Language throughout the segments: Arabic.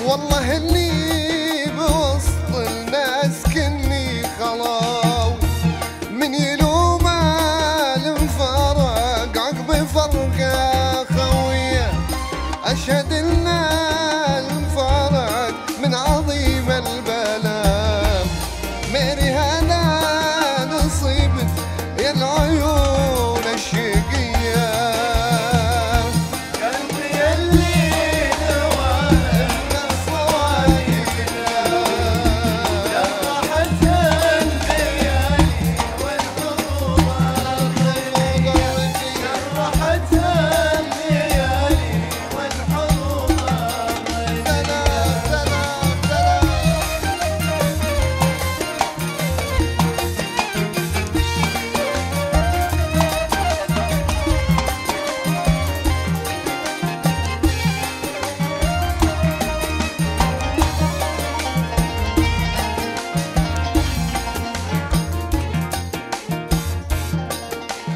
والله اني بوسط الناس كني خلاو من يلوم الفرق عقب فرقه خويه اشهد ان الفرق من عظيم البلاء ميري هلا نصيبت يا العيون الشقيه قلبي اللي نواه جرحت الليالي والحروب جرحت الليالي والحروب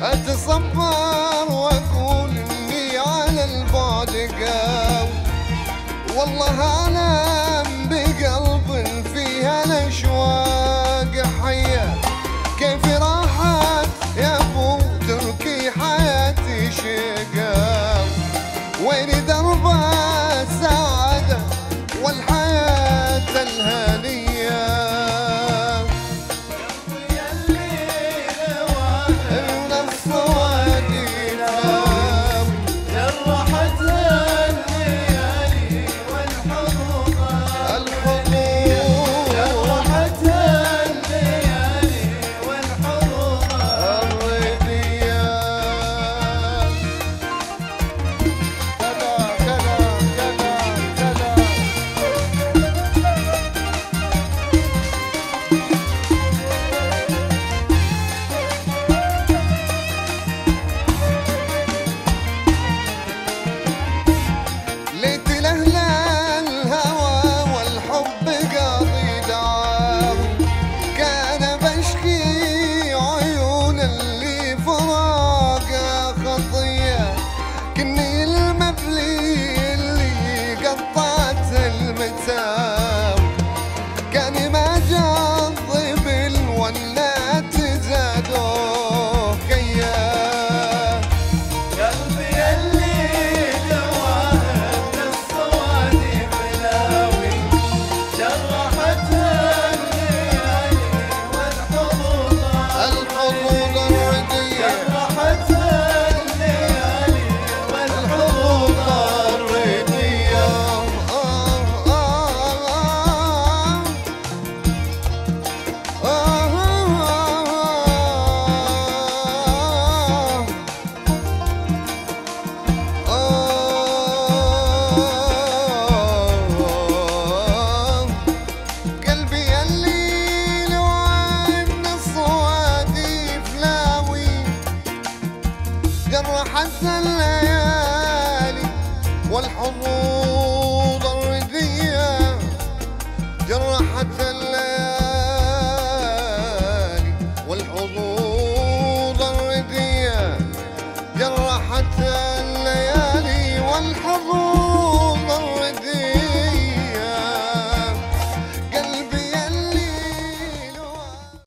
اتصبر واقول اني على البعد قاوي والله اعلم بقلب فيها الاشواق حيه كيف راحت يا ابو تركي حياتي شقاوي وين درب السعاده والحياه الهنيه كان ما جذب الولات زادوه كياه قلبي اللي نواه من الصوادي بلاوي جرحت الليالي والحظوظ الردية جرحت الليالي والحظوظ الردية قلبي اللي لو عن الصوادي فلاوي جرحت الليالي والحظوظ الردية جرحت